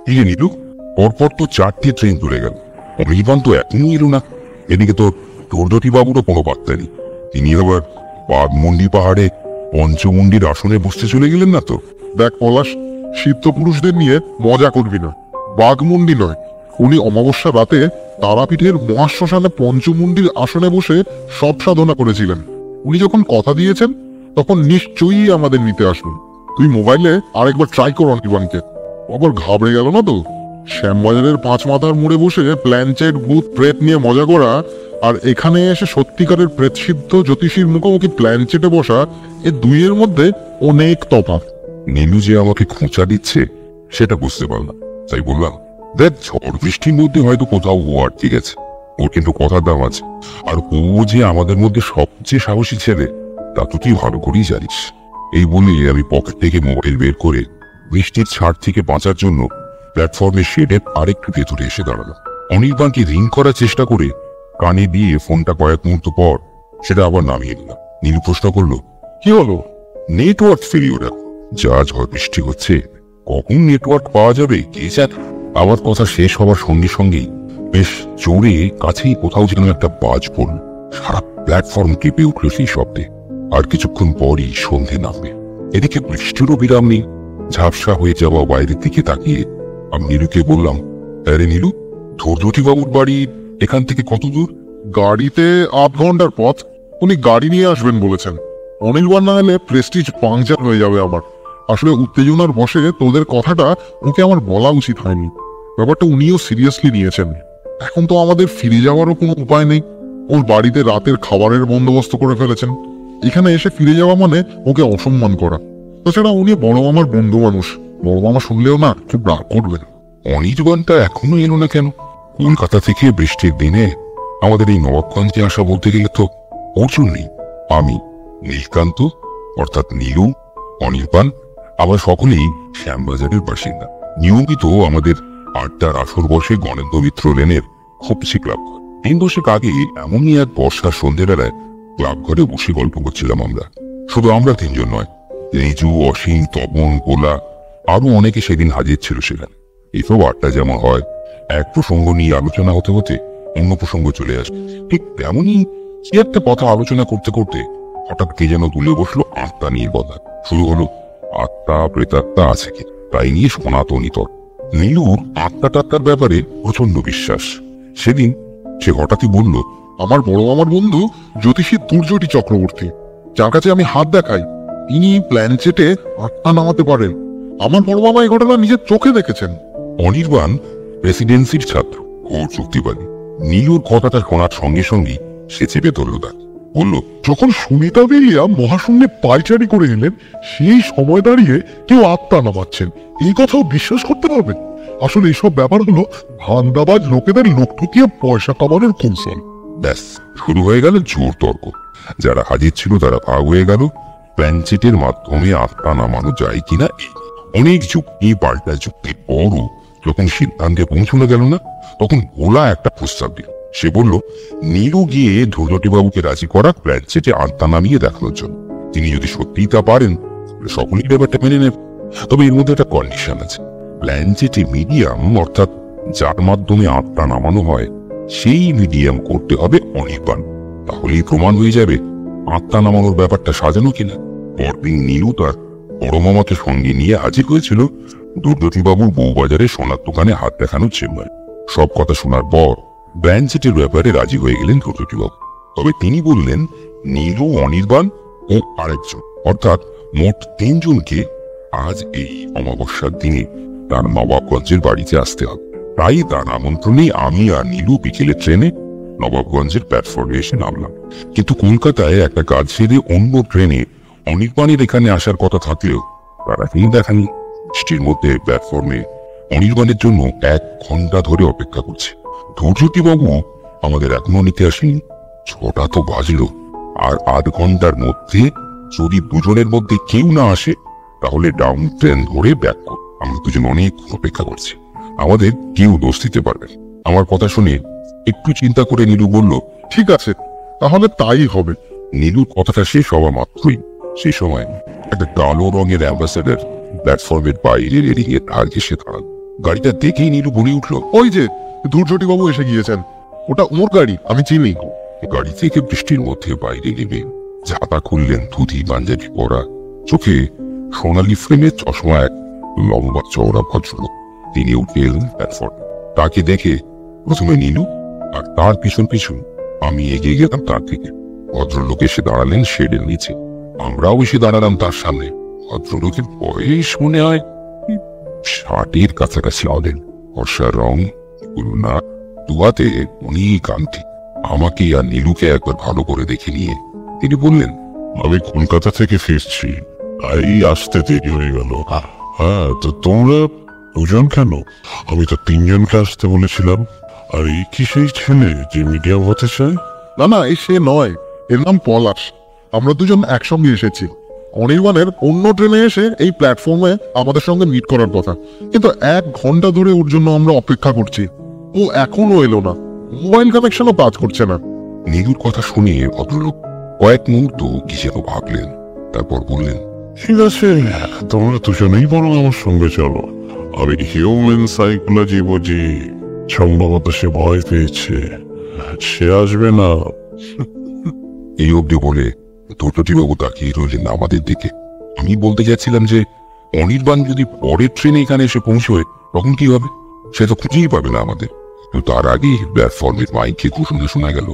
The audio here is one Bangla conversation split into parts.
কি রে নীলু, পরপর তো 4টে ট্রেন চলে গেল, অনির্বাণ তো এখনই এলো না। এদিকে তো দুর্দতি বাবুরও কোনো বার্তা নেই। তিনি আবার বাঘমুন্ডি পাহাড়ে পঞ্চমুন্ডির আসনে বসতে চলে গেলেন না তো? দেখ পলাশ, সিদ্ধ পুরুষদের নিয়ে মজা করবি না। বাঘমুন্ডি নয়, উনি অমাবস্যা রাতে তারাপীঠের মহাশ্মশানে পঞ্চমুন্ডির আসনে বসে সব সাধনা করেছিলেন। উনি যখন কথা দিয়েছেন তখন নিশ্চয়ই আমাদের নিতে আসবেন। তুই মোবাইলে আরেকবার ট্রাই কর অনির্বাণকে। আবার ঘাবড়ে গেল না তো? শ্যামবাজারের 5 মাথার মোড়ে বসে প্ল্যানচেট ভূত প্রেত নিয়ে মজা করা আর এখানে এসে সত্যিকারের প্রেতসিদ্ধ জ্যোতিষীর মুখোমুখি প্ল্যানচেটে বসা, এ দুইয়ের মধ্যে অনেক তফাৎ। নীলু যে আমাকে খোঁচা দিচ্ছে সেটা বুঝতে পারলাম, তাই বললাম, দেখ ঝড় বৃষ্টির মধ্যে হয়তো কোথাও ও আটকে গেছে, ওর কিন্তু কথার দাম আছে। আর ও যে আমাদের মধ্যে সবচেয়ে সাহসী ছেলে তা তো তুই ভালো করেই জানিস। এই বলে আমি পকেট থেকে মোবাইল বের করে বৃষ্টির ছাড় থেকে বাঁচার জন্য প্ল্যাটফর্মের শেডের আরেকটু ভেতরে এসে দাঁড়ালাম। অনির্বাণকে রিং করার চেষ্টা করে কানে দিয়ে ফোনটা কয়েক মুহূর্ত পর সেটা আবার নামিয়ে দিলাম। নীলু প্রশ্ন করলো, কি হলো? Network failure. যা ঝড় বৃষ্টি হচ্ছে, কখন নেটওয়ার্ক পাওয়া যাবে কে জানে। আমার কথা শেষ হওয়ার সঙ্গে সঙ্গেই বেশ জোরে কাছেই কোথাও যেন একটা বাজ পড়ল। সারা প্ল্যাটফর্ম কেঁপে উঠল সেই শব্দে। আর কিছুক্ষণ পরই সন্ধে নামবে। এদিকে বৃষ্টিরও বিরাম নেই। ঝাপসা হয়ে যাওয়া বাইরের দিকে তাকিয়ে আমি নীলুকে বললাম, আরে নীলু, ধৈর্যটি বাবুর বাড়ি এখান থেকে কত দূর? গাড়িতে 8 ঘন্টার পথ। উনি গাড়ি নিয়ে আসবেন বলেছেন। অনির্বাণ না এলে প্রেস্টিজ পাংচার হয়ে যাবে আমার। আসলে উত্তেজনার বশে তোদের কথাটা ওকে আমার বলা উচিত হয়নি। ব্যাপারটা উনিও সিরিয়াসলি নিয়েছেন। এখন তো আমাদের ফিরে যাওয়ারও কোনো উপায় নেই। ওর বাড়িতে রাতের খাবারের বন্দোবস্ত করে ফেলেছেন। এখানে এসে ফিরে যাওয়া মানে ওকে অসম্মান করা। তাছাড়া উনি বড় মামার বন্ধু মানুষ, বড় মামা শুনলেও না খুব রাগ করবেন। অনির্বাণটা এখনো এলো না কেন? কলকাতা থেকে বৃষ্টির দিনে আমাদের এই নবাবগঞ্জে আসা বলতে গেলে তো অর্জুন নেই, আমি, নীলকান্ত অর্থাৎ নীলু, অনির্বাণ, আবার সকলেই শ্যামবাজারের বাসিন্দা। নিয়মিত আমাদের আড্ডার আসর বসে গণেন্দ্র মিত্র লেনের হপসি ক্লাব ঘর। 3 দশক আগে এমনই এক বর্ষার সন্ধ্যেবেলায় ক্লাব ঘরে বসে গল্প করছিলাম আমরা। শুধু আমরা 3 জন নয়, রিজু, অসীম, তপন, গোলা আরো অনেকে সেদিন হাজির ছিল সেখানে। এসব আড্ডা যেমন হয়, এক প্রসঙ্গ নিয়ে আলোচনা হতে হতে অন্য প্রসঙ্গ চলে আসে, ঠিক তেমনই কি একটা কথা আলোচনা করতে করতে হঠাৎ কে যেন তুলে বসলো আত্মা নিয়ে কথা। শুরু হলো আত্মা প্রেতাত্মা আছে কি, তাই নিয়ে সনাতনী তর্ক। নীলুর আত্মা টাত্মার ব্যাপারে প্রচন্ড বিশ্বাস। সেদিন সে হঠাৎই বলল, আমার বড় মামার বন্ধু জ্যোতিষী দুর্যোটি চক্রবর্তী, যার কাছে আমি হাত দেখাই, তিনি প্ল্যানচেটে আত্মা নামাতে পারেন। আমার বড় মামা এই ঘটনা নিজের চোখে দেখেছেন। অনির্বাণ প্রেসিডেন্সির ছাত্র, ও চুক্তিবাদী। নীলুর কথাটা শোনার সঙ্গে সঙ্গেই সে চেপে ধরল তাকে, বলল, যখন সুনিতা উইলিয়াম মহাশূন্যে পায়চারি করে এলেন, সেই সময় দাঁড়িয়ে কেউ আত্মা নামাচ্ছেন, এই কথাও বিশ্বাস করতে পারবেন? আসলে এসব ব্যাপার হলো ধান্দাবাজ লোকেদের লোক ঠকিয়ে পয়সা কামানোর কৌশল। ব্যাস শুরু হয়ে গেল জোর তর্ক। যারা হাজির ছিল তারা ভাগ হয়ে গেল প্ল্যানচেটের মাধ্যমে আত্মা নামানো যায় কিনা। এই অনেক যুক্তি পাল্টা যুক্তির পরও যখন সিদ্ধান্তে পৌঁছানো গেল না, তখন গোলা একটা প্রস্তাব দিল। সে বলল, নীলু গিয়ে ধৈর্যটি বাবুকে রাজি করা প্ল্যানচেটে আত্মা নামিয়ে দেখানোর জন্য। তিনি যদি সত্যিই তা পারেন সকলেই ব্যাপারটা মেনে নেবে। তবে এর মধ্যে একটা কন্ডিশন আছে। প্ল্যানচেটে মিডিয়াম, অর্থাৎ যার মাধ্যমে আত্মা নামানো হয়, সেই মিডিয়াম করতে হবে অনির্বাণ। তাহলেই প্রমাণ হয়ে যাবে আত্মা নামানোর ব্যাপারটা সাজানো কিনা। পরদিন নীলু তার বড় মামাকে সঙ্গে নিয়ে হাজির হয়েছিল দুর্গতিবাবুর বউবাজারে সোনার দোকানে হাত দেখানোর চেম্বারে। সব কথা শোনার পর প্ল্যানচেটের ব্যাপারে রাজি হয়ে গেলেন দুর্গতিবাবু। তবে তিনি বললেন, নীলু, অনির্বাণ ও আরেকজন, অর্থাৎ মোট 3 জনকে আজ এই অমাবস্যার দিনে তার নবাবগঞ্জের বাড়িতে আসতে হবে। তাই তার আমন্ত্রণেই আমি আর নীলু বিকেলে ট্রেনে নবাবগঞ্জের প্ল্যাটফর্মে এসে নামলাম। কিন্তু কলকাতায় একটা কাজ সেরে অন্য ট্রেনে অনির্বাণের এখানে আসার কথা থাকলেও তারা কেউ দেখানি। বৃষ্টির মধ্যে প্ল্যাটফর্মে অনির্বাণের জন্য 1 ঘন্টা ধরে অপেক্ষা করছে। ধৈর্যটিবাবু আমাদের এখনো নিতে আসেনি। 6টা তো বাজলো, আর 8 ঘন্টার মধ্যে যদি দুজনের মধ্যে কেউ না আসে তাহলে ডাউন ট্রেন ধরে ব্যাক কর। আমরা দুজন অনেক অপেক্ষা করছি, আমাদের কেউ দোষ দিতে পারবে। আমার কথা শুনে একটু চিন্তা করে নীলু বলল, ঠিক আছে, তাহলে তাই হবে। নীলুর কথাটা শেষ হওয়া মাত্রই সেই সময় একটা কালো রঙের অ্যাম্বাসেডর প্ল্যাটফর্মের বাইরের এদিকে ধার ঘেসে দাঁড়াল। গাড়িটা দেখেই নীলু বলে উঠল, ওই যে ধূর্যটি বাবু এসে গিয়েছেন, ওটা ওর গাড়ি, আমি চিনি। গাড়ি থেকে বৃষ্টির মধ্যে বাইরে নেমে ছাতা খুললেন ধুতি পাঞ্জাবি পরা, চোখে সোনালি ফ্রেমের চশমা এক লম্বা চওড়া ভদ্রলোক। তিনি উঠে এলেন প্ল্যাটফর্মে। তাকে দেখে প্রথমে নীলু আর তার পিছন পিছন আমি এগিয়ে গেলাম তার থেকে। ভদ্রলোক এসে দাঁড়ালেন শেডের নিচে, আমরাও এসে দাঁড়ালাম তার সামনে। ভদ্রলোকের বয়স মনে হয় 60-এর কাছাকাছি হলেন। ফর্সা রং, না দুয়াতে অনেক আংটি। আমাকে আর নীলুকে একবার ভালো করে দেখে নিয়ে তিনি বললেন, আমি কলকাতা থেকে ফিরছি, তাই আসতে দেরি হয়ে গেল। হ্যাঁ, তো তোমরা দুজন কেন? আমি তো 3 জনকে আসতে বলেছিলাম। আর এই কি সেই ছেলে যে মিডিয়াম হতে চায়? না না, এই সে নয়, এর নাম পলাশ। আমরা দুজন একসঙ্গে এসেছি। অনির্বাণের অন্য ট্রেনে এসে এই প্ল্যাটফর্মে আমাদের সঙ্গে মিট করার কথা, কিন্তু 1 ঘন্টা ধরে ওর জন্য আমরা অপেক্ষা করছি। ও এখনো এলো না, মোবাইল কানেকশনও কাজ করছে না। নীলুর কথা শুনে ভদ্রলোক কয়েক মুহূর্ত কি যেন ভাবলেন, তারপর বললেন, ঠিক আছে, তোমরা দুজনেই বরং আমার সঙ্গে চলো। আমি হিউম্যান সাইকোলজি বুঝি। সম্ভবত সে ভয় পেয়েছে, সে আসবে না। এই অবধি বলে ধূর্তটিবাবু তাকিয়ে রইলেন আমাদের দিকে। আমি বলতে যাচ্ছিলাম যে অনির্বাণ যদি পরের ট্রেনে এখানে এসে পৌঁছয় তখন কি হবে? সে তো খুঁজেই পাবে না আমাদের। কিন্তু তার আগেই প্ল্যাটফর্মের মাইকে ঘোষণা শোনা গেল,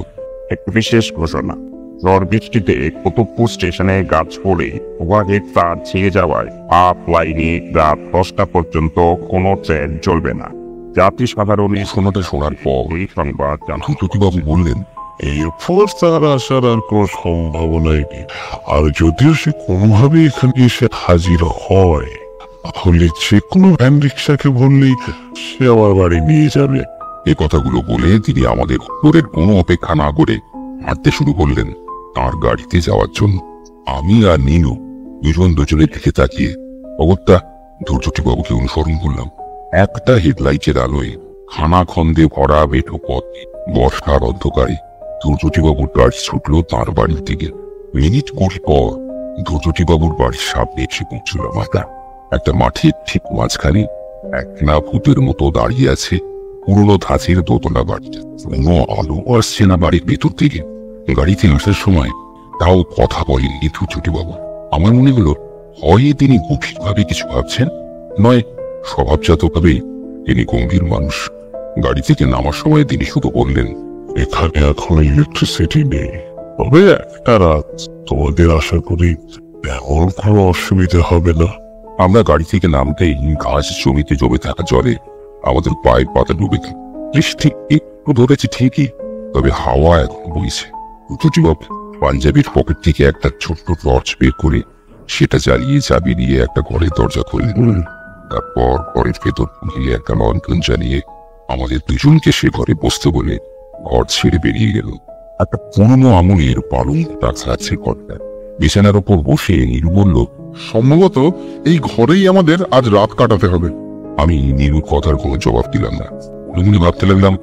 এক বিশেষ ঘোষণা। ঝড় বৃষ্টিতে কুতুবপুর স্টেশনে গাছ পড়ে ওভারহেড তার ছিঁড়ে যাওয়ায় আপ লাইনে রাত 10টা পর্যন্ত কোনো ট্রেন চলবে না। জাতি সাধারণ ঘোষণাটা শোনার পর এই সংবাদ জানান। ধূর্তটিবাবু বললেন, এরপর তার আসার আর কোনো সম্ভাবনাই নেই। আর যদিও সে কোনোভাবে এখানে এসে হাজির হয়, তাহলে যে কোনো ভ্যান রিক্সাকে বললেই সে আমার বাড়ি নিয়ে যাবে। এ কথাগুলো বলে তিনি আমাদের উত্তরের কোনো অপেক্ষা না করে হাঁটতে শুরু করলেন তার গাড়িতে যাওয়ার জন্য। আমি আর নীলু দুজনের দিকে তাকিয়ে অগত্যা ধূর্তটিবাবুকে অনুসরণ করলাম। একটা হেডলাইটের আলোয় খানাখন্দে ভরা বেঠো পথ, বর্ষার অন্ধকারে ধূর্তটিবাবুর গাড়ি ছুটল তাঁর বাড়ির দিকে। মিনিট 20 পর ধূর্তটিবাবুর বাড়ির সামনে এসে পৌঁছলাম আমরা। একটা মাঠের ঠিক মাঝখানে একনা ভূতের মতো দাঁড়িয়ে আছে পুরনো ধাঁচের দোতলা বাড়িটা। কোনো আলো আসছে না বাড়ির ভেতর থেকে। গাড়িতে আসার সময় তাও কথা বলেননি ধূর্তটিবাবু। আমার মনে হলো হয় তিনি গভীরভাবে কিছু ভাবছেন, নয় স্বভাবজাতভাবে তিনি গম্ভীর মানুষ। গাড়ি থেকে নামার সময় তিনি শুধু বললেন, এখানে এখন ইলেকট্রিসিটি নেই, তবে একটা রাত তোমাদের আশা করি তেমন কোনো অসুবিধা হবে না। আমরা গাড়ি থেকে নামতেই ঘাস জমিতে জমে থাকা জলে আমাদের পায়ের পাতা ডুবে গেল। বৃষ্টি একটু ধরেছে ঠিকই, তবে হাওয়া এখন বইছে। ধূর্তটিবাবু পাঞ্জাবির পকেট থেকে একটা ছোট্ট টর্চ বের করে সেটা জ্বালিয়ে চাবি দিয়ে একটা ঘরের দরজা খুললেন। তারপর ঘরের ভেতর গিয়ে একটা লণ্ঠন জ্বালিয়ে আমাদের দুজনকে সে ঘরে বসতে বলে ঘর ছেড়ে বেরিয়ে গেল। একটা পুরনো আমলের পালং রাখা আছে ঘরটা। বিছানার ওপর বসে নীলু বলল, সম্ভবত এই ঘরেই আমাদের আজ রাত কাটাতে হবে। আমি নীলুর কথার কোনো জবাব দিলাম না। মনে মনে ভাবতে লাগলাম,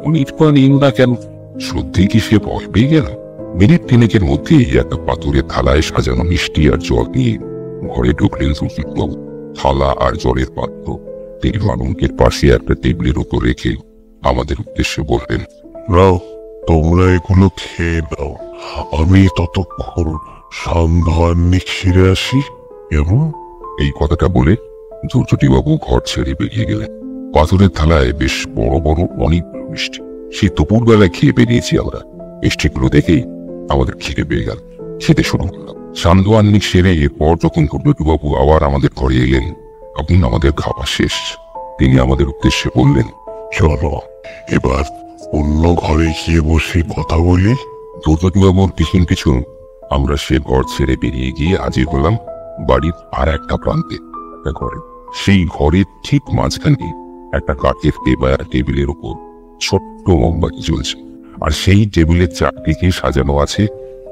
অনির্বাণ নীলু না কেন? সত্যি কি সে ভয় পেয়ে গেল? মিনিট 3-এর মধ্যেই একটা পাথরের থালায় সাজানো মিষ্টি আর জল নিয়ে ঘরে ঢুকলেন সুচিতবাবু। থালা আর জলের পাত্র তিনি পালঙ্কের পাশে একটা টেবিলের উপর রেখে আমাদের উদ্দেশ্যে বললেন, নাও, তোমরা এগুলো খেয়ে নাও। আমি ততক্ষণ সান্ধ্য ছিঁড়ে আসি। এবং এই কথাটা বলে ধূর্তটিবাবু ঘর ছেড়ে বেরিয়ে গেলেন। পাথরের থালায় বেশ বড় বড় অনেক মিষ্টি। সেই দুপুরবেলায় খেয়ে বেরিয়েছি আমরা। মিষ্টিগুলো দেখেই আমাদের খিদে পেয়ে গেল। খেতে শুরু করলাম। সান্ধ্য সেরে এরপর যখন ধূর্তটিবাবু আবার আমাদের ঘরে এলেন, তখন আমাদের খাওয়া শেষ। তিনি আমাদের উদ্দেশ্যে বললেন, চলো এবার অন্য ঘরে গিয়ে বসে কথা বলি। ধূর্তটিবাবুর পিছন পিছন আমরা সে ঘর ছেড়ে বেরিয়ে গিয়ে হাজির হলাম বাড়ির আর একটা প্রান্তে, একটা ঘরে। সেই ঘরের ঠিক মাঝখানে একটা কাঠের টেবিলের উপর ছোট্ট মোমবাতি জ্বলছে, আর সেই টেবিলের চারদিকে সাজানো আছে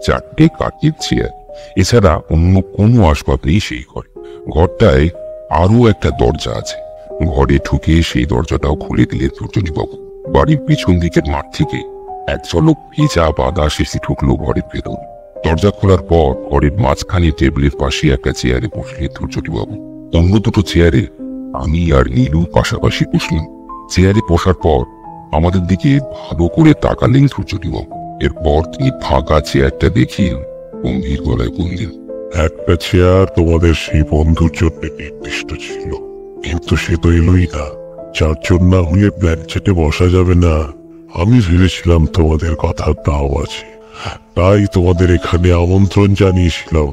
4টে কাঠের চেয়ার। এছাড়া অন্য কোনো আসবাব নেই সেই ঘরে। ঘরটায় আরো একটা দরজা আছে। ঘরে ঢুকে সেই দরজাটাও খুলে দিলেন ধূর্তটিবাবু। বাড়ির পিছন দিকের মাঠ থেকে এক ঝলক ভিজা বাতাস এসে ঢুকলো ঘরের ভেতর। দরজা খোলার পর ঘরের মাঝখানে টেবিলের পাশে একটা চেয়ারে বসলেন ধূর্তটিবাবু। অন্য দুটো চেয়ারে আমি আর নীলু পাশাপাশি বসলাম। চেয়ারে বসার পর আমাদের দিকে ভালো করে তাকালেন সূর্যটিবাবু। এরপর তিনি ফাঁকা চেয়ারটা দেখিয়ে গম্ভীর গলায় বললেন, একটা চেয়ার তোমাদের সেই বন্ধুর জন্য নির্দিষ্ট ছিল, কিন্তু সে তো এলোই না। চারজন না হলে প্ল্যানচেটে বসা যাবে না। আমি ভেবেছিলাম তোমাদের কথা তাও আছে, তাই তোমাদের এখানে আমন্ত্রণ জানিয়েছিলাম।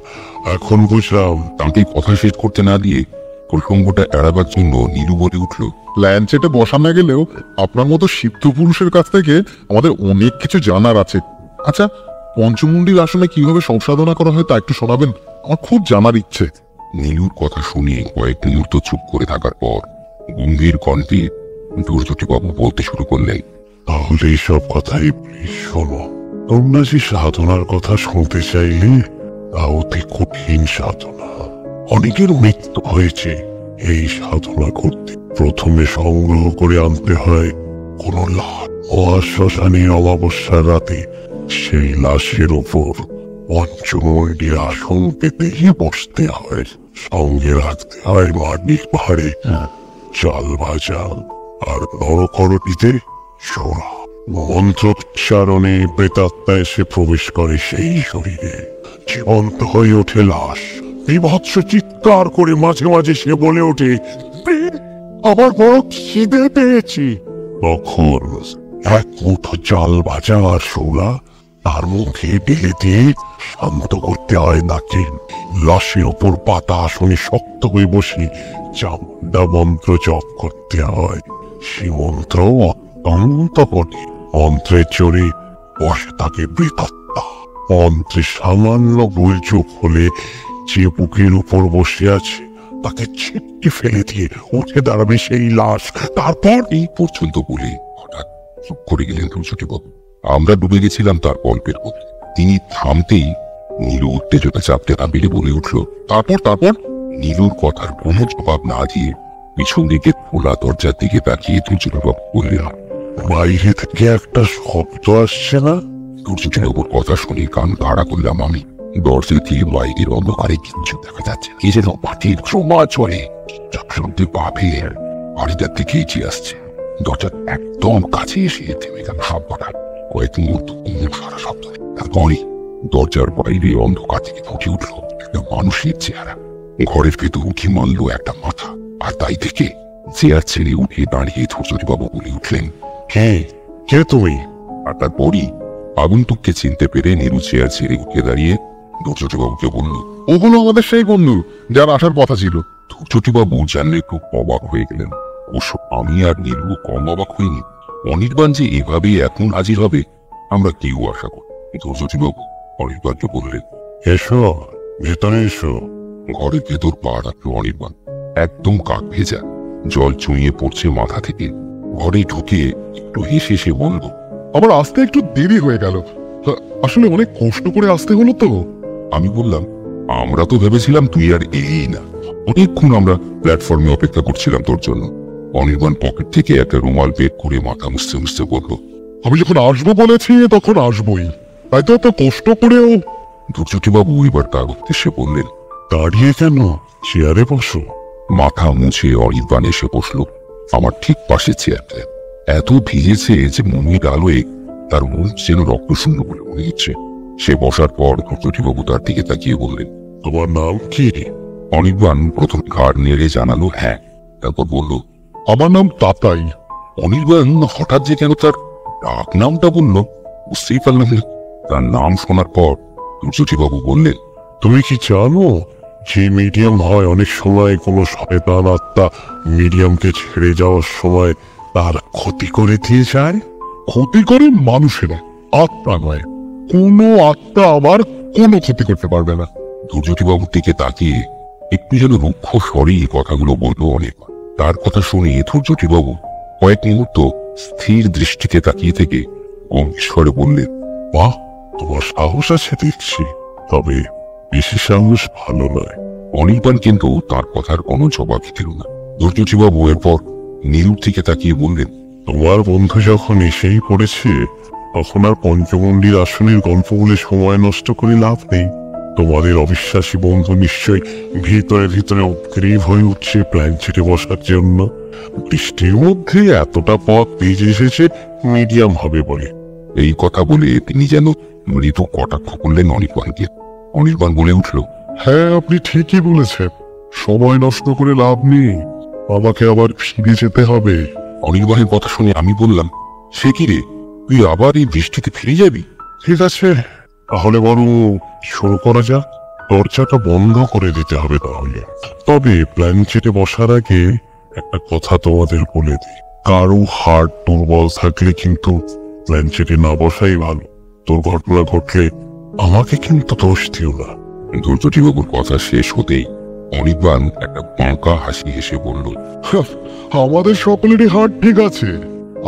এখন বুঝলাম তাকে কথা শেষ করতে না দিয়ে প্রসঙ্গটা এড়াবার জন্য নীলু বলে উঠল, প্ল্যানচেটে বসা না গেলেও আপনার মতো সিদ্ধ পুরুষের কাছ থেকে আমাদের অনেক কিছু জানার আছে। আচ্ছা, পঞ্চমুণ্ডির আসনে কিভাবে সংসাধনা করা হয় তা একটু শোনাবেন, আমার খুব জানার ইচ্ছে। নীলুর কথা শুনে কয়েক মুহূর্ত চুপ করে থাকার পর গম্ভীর কণ্ঠে দুর্যোগীবাবু বলতে শুরু করলেন, তাহলে এইসব কথাই প্লিজ শোনো। তোমরা যে সাধনার কথা শুনতে চাইলে তা অতি কঠিন সাধনা। অনেকের মৃত্যু হয়েছে এই সাধনা করতে। প্রথমে সংগ্রহ করে আনতে হয় কোন লাশ। শ্মশানে অমাবস্যার রাতে সেই লাশের ওপর পঞ্চমুণ্ডি আসন পেতেই বসতে হয়। সঙ্গে রাখতে হয় মাটির ভাড়ে চাল ভাজা, আর নরকরটিতে সোনা। মন্ত্রোচ্চারণে প্রেতাত্মা এসে প্রবেশ করে সেই শরীরে, জীবন্ত হয়ে ওঠে লাশ। বিভৎস চিৎকার করে মাঝে মাঝে সে বলে ওঠে, আমার বড় খিদে পেয়েছি। তখন এক মুঠো চাল ভাজা আর সোনা তার মুখে ঢেলে দিয়ে শান্ত করতে হয় নাকি। লাশের ওপর পাতা আসনে শক্ত হয়ে বসে চামুন্ডা মন্ত্র জপ করতে হয়। সে মন্ত্র অত্যন্ত কঠিন। মন্ত্রের জোরে বসে থাকে প্রেতাত্মা। মন্ত্রে সামান্য ভুলচুক হলে যে বুকের উপর বসে আছে তাকে ছিটকে ফেলে দিয়ে উঠে দাঁড়াবে সেই লাশ। তারপর এই পর্যন্ত বলে হঠাৎ চুপ করে গেলেন দুর্যোগীবাবু। আমরা ডুবে গেছিলাম তার গল্পের মধ্যে। তিনি থামতেই নীলু উত্তেজনা চাপতে না পেরে বলে উঠল, তারপর তারপর নীলুর কথার কোনো জবাব না দিয়ে পিছন দিকে খোলা দরজার দিকে তাকিয়ে দুর্যোগীবাবু বললেন, বাইরে থেকে একটা শব্দ আসছে না? দুর্যোগীবাবুর কথা শুনে কান খাড়া করলাম আমি। দরজা দিয়ে বাইরের অন্ধকারে কিচ্ছু দেখা যাচ্ছে। কে যেন মাটির ক্রমা চলে শব্দে পা ফেলে বাড়িটার দিকে এগিয়ে আসছে। দরজার একদম কাছে এসে থেমে গেল শব্দটা। কয়েক মুহূর্ত কোনো সারা শব্দ নেই। তারপরে দরজার বাইরে অন্ধকার থেকে ফুটে উঠল একটা মানুষের চেহারা। ঘরের ভেতর উঠে মানলো একটা মাথা। আর তাই থেকে চেয়ার ছেড়ে উঠে দাঁড়িয়ে দুর্যোগীবাবু বলে উঠলেন, হ্যাঁ, কে তুমি? আর তারপরই আগন্তুককে চিনতে পেরে নীলু চেয়ার ছেড়ে উঠে দাঁড়িয়ে দুর্যোগীবাবুকে বলল, ও হলো আমাদের সেই বন্ধু যার আসার কথা ছিল। দুর্যোগীবাবু জানলে খুব অবাক হয়ে গেলেন। অবশ্য আমি আর নীলু কম অবাক হইনি। অনির্বাণ যে এভাবেই এখন হাজির হবে আমরা কেউ আশা করি। দুর্যোগীবাবু অনির্বাণকে বললেন, এসো, ভেতরে এসো। ঘরের ভেতর পা রাখলো অনির্বাণ। একদম কাক ভেজা, জল চুঁইয়ে পড়ছে মাথা থেকে। ঘরে ঢুকে একটু হেসে সে বলল, আমার আসতে একটু দেরি হয়ে গেল, আসলে অনেক কষ্ট করে আসতে হলো তো। আমি বললাম, আমরা তো ভেবেছিলাম তুই আর এলেই না। অনেকক্ষণ আমরা প্ল্যাটফর্মে অপেক্ষা করছিলাম তোর জন্য। অনির্বাণ পকেট থেকে একটা রুমাল বের করে মাথা মুছতে মুছতে বলল, আমি যখন আসবো বলেছি তখন আসবোই, তাই তো এত কষ্ট করেও। দুর্যোগীবাবু এবার তার উদ্দেশ্যে বললেন, দাঁড়িয়ে কেন? চেয়ারে বসো। মাথা মুছে অনির্বাণ এসে বসলো আমার ঠিক পাশে চেয়ারটা। এত ভিজেছে যে মনের আলোয় তার মুখ যেন রক্তশূন্য বলে মনে হচ্ছে। সে বসার পর দুর্যোগীবাবু তার দিকে তাকিয়ে বললেন, তোমার নাম কি? অনির্বাণ প্রথম ঘাড় নেড়ে জানালো হ্যাঁ। তারপর বলল, আমার নাম তাতাই। অনির্বাণ হঠাৎ যে কেন তার ডাক নামটা বলল বুঝতেই পারলাম না। তার নাম শোনার পর দুর্যোগীবাবু বললেন, তুমি কি জানো যে মিডিয়াম হয় অনেক সময় কোনো শয়তান আত্মা মিডিয়ামকে ছেড়ে যাওয়ার সময় তার ক্ষতি করে দিয়ে যায়? ক্ষতি করে মানুষেরা, আত্মা নয়। কোনো আত্মা আমার কোনো ক্ষতি করতে পারবে না। দুর্যোগীবাবুর দিকে তাকিয়ে একটু যেন রুক্ষ স্বরে এই কথাগুলো বলল অনির্বাণ। তার কথা শুনে দুর্যোগীবাবু কয়েক মুহূর্ত স্থির দৃষ্টিতে তাকিয়ে থেকে গম্ভীর বললেন, বাহ, তোমার সাহস আছে দেখছি, তবে বেশি সাহস ভালো নয়। অনির্বাণ কিন্তু তার কথার কোনো জবাব দিল না। দুর্যোগীবাবু এরপর নীলুর দিকে তাকিয়ে বললেন, তোমার বন্ধু যখন এসেই পড়েছে তখন আর পঞ্চমন্ডির আসনের গল্প বলে সময় নষ্ট করে লাভ নেই। তোমাদের অবিশ্বাসী বন্ধু নিশ্চয়ই ভিতরে ভিতরে উদ্গ্রীব হয়ে উঠছে প্ল্যানচেটে বসার জন্য। বৃষ্টির মধ্যে এতটা পথ পেয়ে এসেছে মিডিয়াম হবে বলে। এই কথা বলে তিনি যেন মৃদু কটাক্ষ করলেন অনির্বাণকে। অনির্বাণ বলে উঠল, হ্যাঁ, আপনি ঠিকই বলেছেন, সময় নষ্ট করে লাভ নেই, আমাকে আবার ফিরে যেতে হবে। অনির্বাণের কথা শুনে আমি বললাম, সে কি রে, তুই আবার এই বৃষ্টিতে ফিরে যাবি? ঠিক আছে, তাহলে বরং শুরু করা যাক। দরজাটা বন্ধ করে দিতে হবে তাহলে। তবে প্ল্যানচেটে বসার আগে একটা কথা তোমাদের বলে দিই, কারো হার্ট দুর্বল থাকলে কিন্তু প্ল্যানচেটে না বসাই ভালো। দুর্ঘটনা ঘটলে আমাকে কিন্তু দোষ দিও না। ধৈর্যবাবুর কথা শেষ হতেই অনির্বাণ একটা বাঁকা হাসি হেসে বলল, আমাদের সকলেরই হার্ট ঠিক আছে,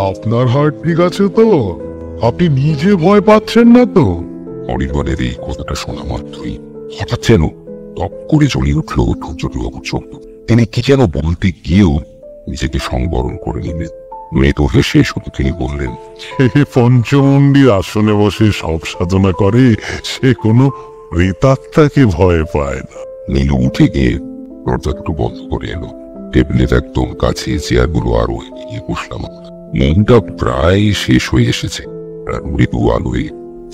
আপনার হার্ট ঠিক আছে তো? আপনি নিজে ভয় পাচ্ছেন না তো? অনির্বাণের এই কথাটা শোনা মাত্রই হঠাৎ যেন টপ করে জ্বলিয়ে উঠল ধৈর্যবাবুর চোখ। তিনি কি যেন বলতে গিয়েও নিজেকে সংবরণ করে নিলেন। মৃত হেসে শুধু তিনি বললেন, সে পঞ্চমুণ্ডির আসনে বসে সব সাধনা করে, সে কোনো প্রেতাত্মাকে ভয় পায় না। নীলু উঠে গিয়ে দরজা দুটো বন্ধ করে এলো। টেবিলের একদম কাছে চেয়ারগুলো আরো এগিয়ে বসলাম। মনটা প্রায় শেষ হয়ে এসেছে। আর মৃদু আলোয়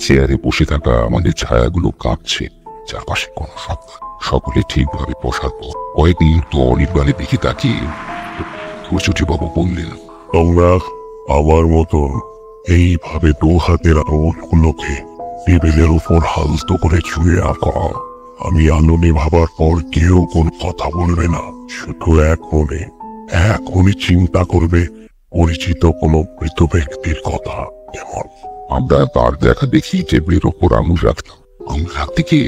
চেয়ারে বসে থাকা আমাদের ছায়াগুলো কাঁপছে। চারপাশে কোনো শব্দ। সকলে ঠিকভাবে বসার পর কয়েক মুহূর্ত অনির্বাণের দিকে তাকিয়ে ধৈর্যবাবু বললেন, তোমরা আমার মতো এইভাবে দু হাতের আঙুলগুলোকে টেবিলের উপর হালতো করে ছুঁয়ে আঁকা। আমি আননে ভাবার পর কেউ কোন কথা বলবে না, শুধু এক মনে চিন্তা করবে পরিচিত কোনো মৃত ব্যক্তির কথা। কেমন? আমরা তার দেখা দেখি টেবিলের ওপর আঙুল রাখলাম। আঙুল রাখতে গিয়ে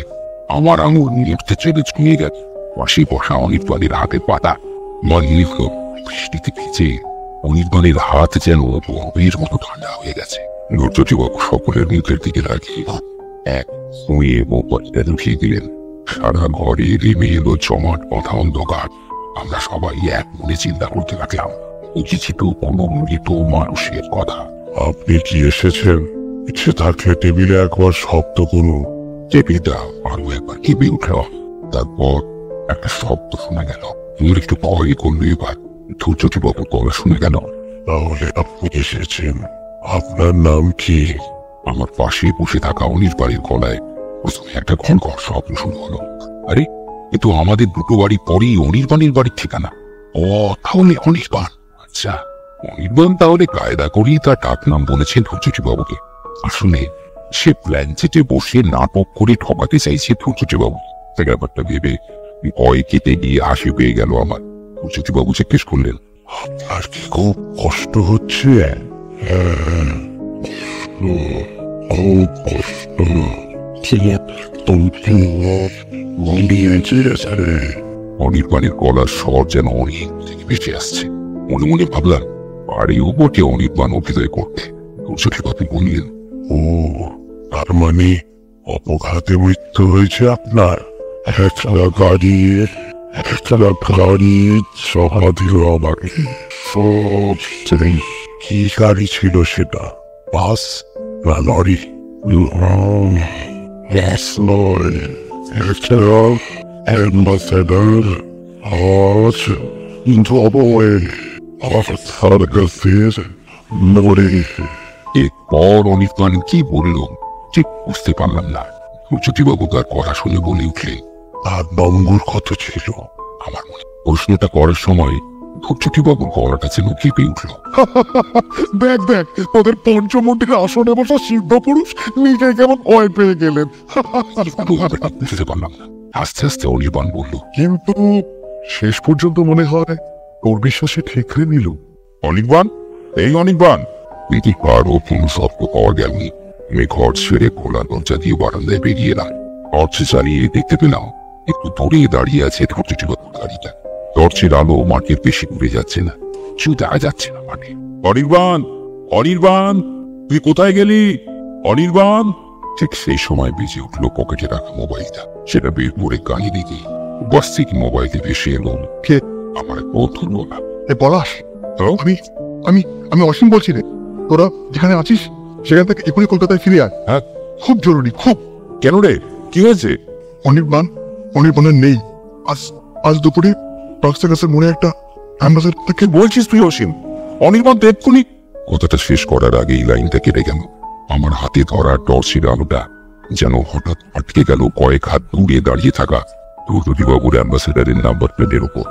আমার আঙুল নিতে চলে ছুঁয়ে গেল পাশে বসা অনির্বাণের হাতের পাতা। মনে লিখল, বৃষ্টিতে ভিজে অনির্বাণের হাত যেন বরফের মতো ঠান্ডা হয়ে গেছে। ধৈর্যবাবু সকলের মুখের দিকে লাগিয়ে এক ছুঁয়ে মোবাইলটা ঢুকিয়ে দিলেন। সারা ঘরে নেমে এলো জমাট বাঁধা অন্ধকার। আমরা সবাই এক মনে চিন্তা করতে লাগলাম উচিত কোনো মৃত মানুষের কথা। আপনি কি এসেছেন? ইচ্ছে থাকলে টেবিলে একবার শব্দ করুন। টেবিলটা আরো একবার কেঁপে উঠল। তারপর একটা শব্দ শোনা গেল। একটু ভয় করলো। এবার ধৈর্যবাবুর গলা শুনে গেল। তাহলে আপনি এসেছেন, আপনার নাম কি? আমার পাশে বসে থাকা অনির্বাণের গলায় প্রথমে একটা ঘনঘর শব্দ শুরু হলো। আরে, এ তো আমাদের দুটো বাড়ি পরেই অনির্বাণের বাড়ির ঠিকানা। ও, তাহলে অনির্বাণ। আচ্ছা, অনির্বাণ তাহলে কায়দা করেই তার ডাক নাম বলেছেন ধৈর্যবাবুকে। আসলে সে প্ল্যানচেটে বসে নাটক করে ঠকাতে চাইছে ধৈর্যবাবু। ব্যাপারটা ভেবে ভয় কেটে গিয়ে হাসি পেয়ে গেল আমার। ধৈর্যবাবু জিজ্ঞেস করলেন, আপনার কি খুব কষ্ট হচ্ছে? খুব কষ্ট। অনির্বাণের গলার স্বর যেন অনেক থেকে ভেসে আসছে। মনে মনে ভাবলাম, পারেও বটে অনির্বাণ অভিনয় করতে। ধৈর্যবাবু বললেন, ও, তার মানে অপঘাতে মৃত্যু হয়েছে আপনার? একটা গাড়ি সভা দিল আমাকে। কি গাড়ি ছিল সেটা? বাস না লরি? কিন্তু এরপর অনির্বাণ কি বলল ঠিক বুঝতে পারলাম না। ধৈর্যবাবু তার কথা শুনে বলে উঠলেন, তার নম্বর কত ছিল? আমার মনে প্রশ্নটা করার সময় ধৈর্যবাবুর গলাটা যেন কেঁপে উঠল। দেখ ওদের পঞ্চমন্ডির আসনে বসা সিদ্ধ পুরুষ নিজে কেমন ভয় পেয়ে গেলেন। বুঝতে পারলাম না। আস্তে আস্তে অনির্বাণ বলল, কিন্তু শেষ পর্যন্ত মনে হয় তোর বিশ্বাসে ঠেকরে নিল। অনির্বাণ, এই অনির্বাণ। কিন্তু কারও কোনো শব্দ পাওয়া গেলনি। আমি ঘর ছেড়ে খোলা দরজা দিয়ে বারান্দায় বেরিয়ে এলাম। টর্চ চালিয়ে দেখতে পেলাম একটু দূরে দাঁড়িয়ে আছে ধৈর্যবাবুর গাড়িটা। টর্চের আলো মাঠের বেশি দূরে যাচ্ছে না, কিছু দেখা যাচ্ছে না মাঠে। অনির্বাণ, অনির্বাণ, তুই কোথায় গেলি? অনির্বাণ। ঠিক সেই সময় বেজে উঠলো পকেটে রাখা মোবাইলটা। সেটা বের করে গাড়ি দিকে বাস্তিক মোবাইলে ভেসে এলো। কে? আমার বন্ধুর বলা। এ পলাশ, আমি আমি আমি অসীম বলছি রে। তোরা যেখানে আছিস সেখান থেকে এখনই কলকাতায় ফিরে আয়। হ্যাঁ? খুব জরুরি, খুব। কেন রে, কি হয়েছে? অনির্বাণের নেই। আজ দুপুরে বাক্সের কাছে মনে একটা অ্যাম্বাসেডর থেকে বলছিস তুই অসীম, অনির্বাণ তো এক্ষুনি। কথাটা শেষ করার আগেই লাইনটা কেটে গেল। আমার হাতে ধরা টর্চের আলোটা যেন হঠাৎ আটকে গেল কয়েক হাত দূরে দাঁড়িয়ে থাকা দ্রৌপদীবাবুর অ্যাম্বাসেডারের নাম্বার প্লেটের ওপর।